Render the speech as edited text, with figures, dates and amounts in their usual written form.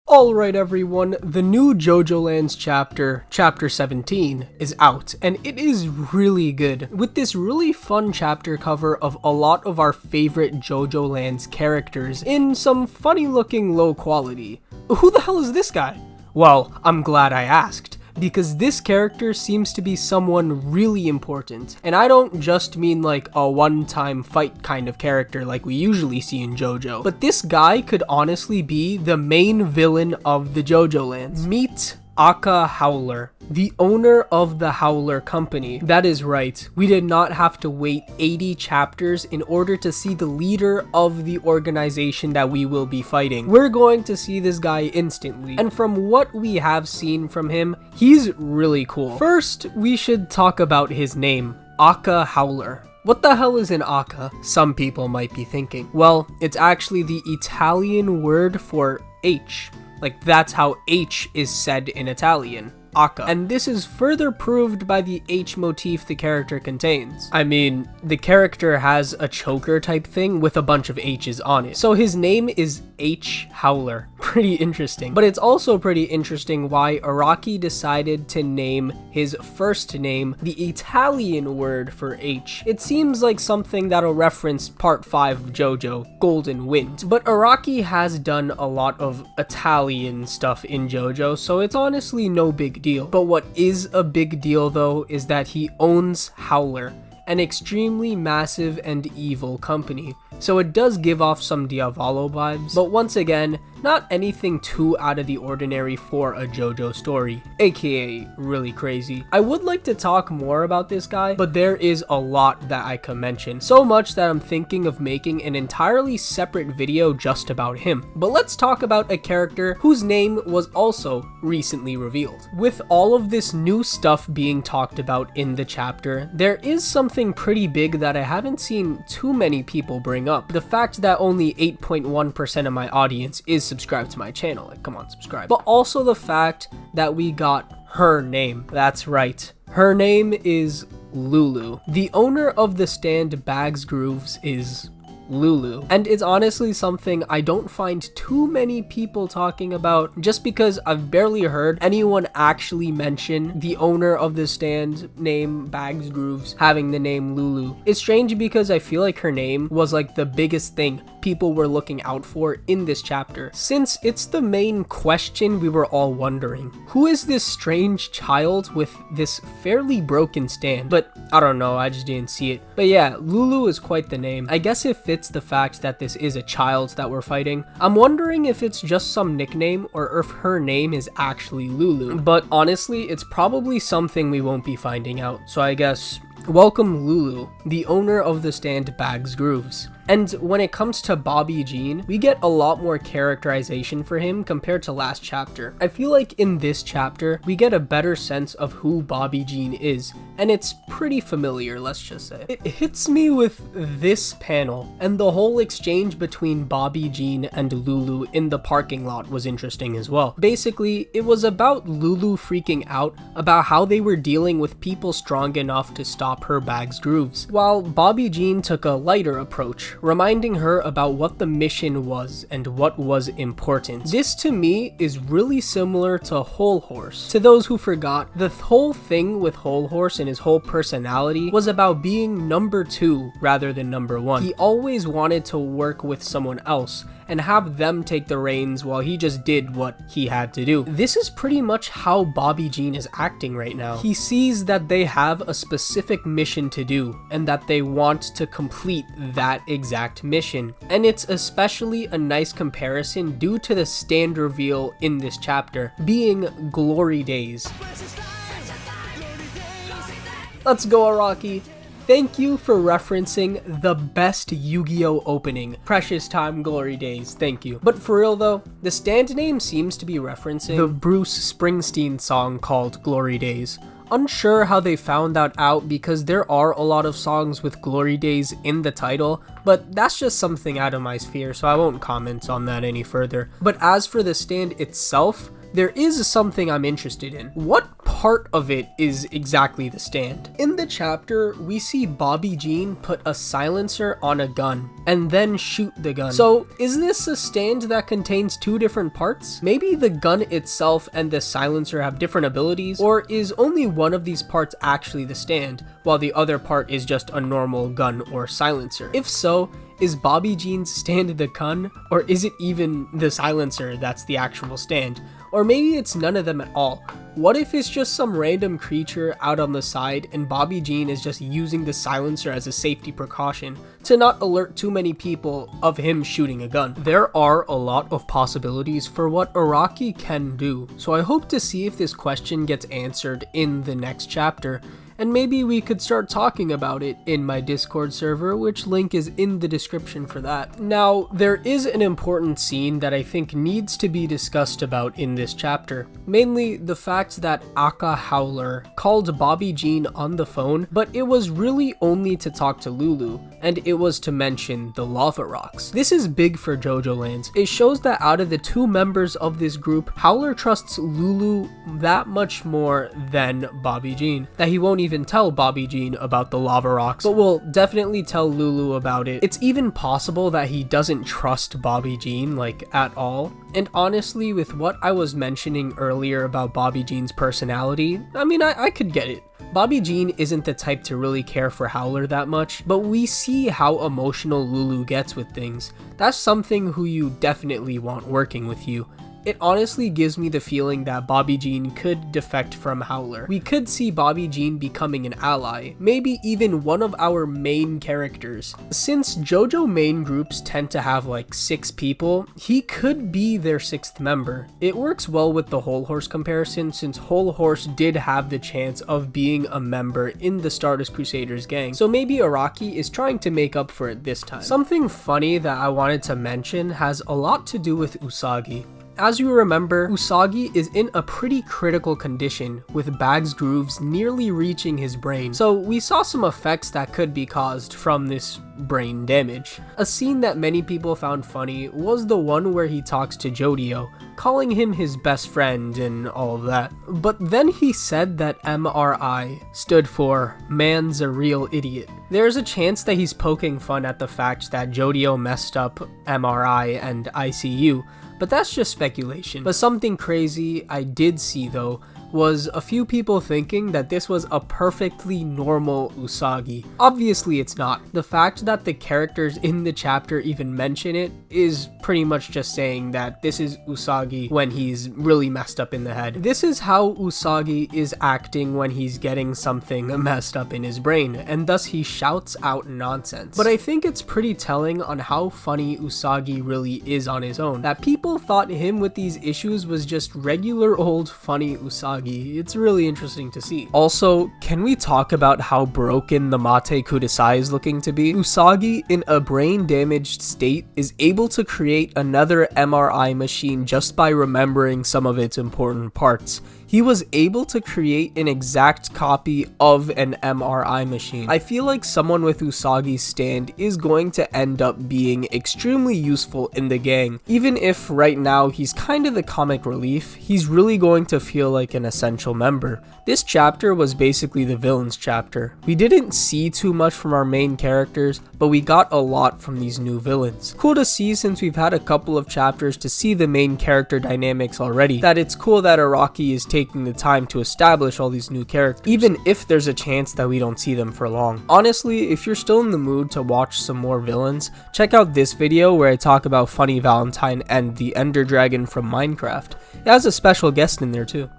Alright everyone, the new Jojolands chapter 17, is out, and it is really good, with this really fun chapter cover of a lot of our favorite Jojolands characters in some funny looking low quality. Who the hell is this guy? Well, I'm glad I asked, because this character seems to be someone really important, and I don't just mean like a one-time fight kind of character like we usually see in JoJo, but this guy could honestly be the main villain of the Jojolands. Meet Acca Howler, the owner of the Howler company. That is right, we did not have to wait 80 chapters in order to see the leader of the organization that we will be fighting. We're going to see this guy instantly, and from what we have seen from him, he's really cool. First, we should talk about his name, Acca Howler. What the hell is an Acca? Some people might be thinking. Well, it's actually the Italian word for H. Like, that's how H is said in Italian, Acca. And this is further proved by the H motif the character contains. I mean, the character has a choker type thing with a bunch of H's on it. So his name is H. Howler. Pretty interesting. But it's also pretty interesting why Araki decided to name his first name the Italian word for H. It seems like something that'll reference part 5 of JoJo, Golden Wind. But Araki has done a lot of Italian stuff in JoJo, so it's honestly no big deal. But what is a big deal though is that he owns Howler, an extremely massive and evil company. So it does give off some Diavolo vibes, but once again, not anything too out of the ordinary for a JoJo story, aka really crazy. I would like to talk more about this guy, but there is a lot that I could mention, so much that I'm thinking of making an entirely separate video just about him. But let's talk about a character whose name was also recently revealed. With all of this new stuff being talked about in the chapter, there is something pretty big that I haven't seen too many people bring up. The fact that only 8.1% of my audience is subscribed to my channel. Like, come on, subscribe. But also the fact that we got her name. That's right. Her name is Lulu. The owner of the stand Bags Grooves is Lulu, and it's honestly something I don't find too many people talking about, just because I've barely heard anyone actually mention the owner of the stand name Bags Grooves having the name Lulu. It's strange because I feel like her name was like the biggest thing people were looking out for in this chapter, since it's the main question we were all wondering. Who is this strange child with this fairly broken stand? But I don't know, I just didn't see it. But yeah, Lulu is quite the name. I guess it fits the fact that this is a child that we're fighting. I'm wondering if it's just some nickname or if her name is actually Lulu. But honestly, it's probably something we won't be finding out. So I guess, welcome Lulu, the owner of the stand Bags Grooves. And when it comes to Bobby Jean, we get a lot more characterization for him compared to last chapter. I feel like in this chapter, we get a better sense of who Bobby Jean is, and it's pretty familiar, let's just say. It hits me with this panel, and the whole exchange between Bobby Jean and Lulu in the parking lot was interesting as well. Basically, it was about Lulu freaking out about how they were dealing with people strong enough to stop her Bags Grooves, while Bobby Jean took a lighter approach, reminding her about what the mission was and what was important. This to me is really similar to Whole Horse. To those who forgot, the whole thing with Whole Horse and his whole personality was about being number 2 rather than number 1. He always wanted to work with someone else and have them take the reins while he just did what he had to do. This is pretty much how Bobby Jean is acting right now. He sees that they have a specific mission to do and that they want to complete that exact mission. And it's especially a nice comparison due to the stand reveal in this chapter being Glory Days. Let's go, Araki. Thank you for referencing the best Yu-Gi-Oh opening, Precious Time Glory Days, thank you. But for real though, the stand name seems to be referencing the Bruce Springsteen song called Glory Days. Unsure how they found that out because there are a lot of songs with Glory Days in the title, but that's just something out of my sphere, so I won't comment on that any further. But as for the stand itself, there is something I'm interested in. What part of it is exactly the stand. In the chapter, we see Bobby Jean put a silencer on a gun and then shoot the gun. So is this a stand that contains two different parts? Maybe the gun itself and the silencer have different abilities, or is only one of these parts actually the stand, while the other part is just a normal gun or silencer? If so, is Bobby Jean's stand the gun, or is it even the silencer that's the actual stand? Or maybe it's none of them at all. What if it's just some random creature out on the side and Bobby Jean is just using the silencer as a safety precaution to not alert too many people of him shooting a gun? There are a lot of possibilities for what Araki can do, so I hope to see if this question gets answered in the next chapter, and maybe we could start talking about it in my Discord server, which link is in the description for that. Now, there is an important scene that I think needs to be discussed about in this chapter, mainly the fact that Acca Howler called Bobby Jean on the phone, but it was really only to talk to Lulu, and it was to mention the lava rocks. This is big for Jojolands. It shows that out of the two members of this group, Howler trusts Lulu that much more than Bobby Jean, that he won't even tell Bobby Jean about the lava rocks, but will definitely tell Lulu about it. It's even possible that he doesn't trust Bobby Jean, like, at all. And honestly, with what I was mentioning earlier about Bobby Jean's personality, I mean, I could get it. Bobby Jean isn't the type to really care for Howler that much, but we see how emotional Lulu gets with things. That's something who you definitely want working with you. It honestly gives me the feeling that Bobby Jean could defect from Howler. We could see Bobby Jean becoming an ally, maybe even one of our main characters. Since JoJo main groups tend to have like 6 people, he could be their 6th member. It works well with the Whole Horse comparison, since Whole Horse did have the chance of being a member in the Stardust Crusaders gang, so maybe Araki is trying to make up for it this time. Something funny that I wanted to mention has a lot to do with Usagi. As you remember, Usagi is in a pretty critical condition, with Bag's grooves nearly reaching his brain, so we saw some effects that could be caused from this brain damage. A scene that many people found funny was the one where he talks to Jodio, calling him his best friend and all of that. But then he said that MRI stood for man's a real idiot. There's a chance that he's poking fun at the fact that Jodio messed up MRI and ICU, but that's just speculation. But something crazy I did see though was a few people thinking that this was a perfectly normal Usagi. Obviously it's not. The fact that the characters in the chapter even mention it is pretty much just saying that this is Usagi when he's really messed up in the head. This is how Usagi is acting when he's getting something messed up in his brain, and thus he shouts out nonsense. But I think it's pretty telling on how funny Usagi really is on his own, that people thought him with these issues was just regular old funny Usagi. It's really interesting to see. Also, can we talk about how broken the Mattekudasai is looking to be? Usagi, in a brain damaged state, is able to create another MRI machine just by remembering some of its important parts. He was able to create an exact copy of an MRI machine. I feel like someone with Usagi's stand is going to end up being extremely useful in the gang. Even if right now he's kind of the comic relief, he's really going to feel like an essential member. This chapter was basically the villains chapter. We didn't see too much from our main characters, but we got a lot from these new villains. Cool to see, since we've had a couple of chapters to see the main character dynamics already, that it's cool that Araki is taking the time to establish all these new characters, even if there's a chance that we don't see them for long. Honestly, if you're still in the mood to watch some more villains, check out this video where I talk about Funny Valentine and the Ender Dragon from Minecraft. It has a special guest in there too.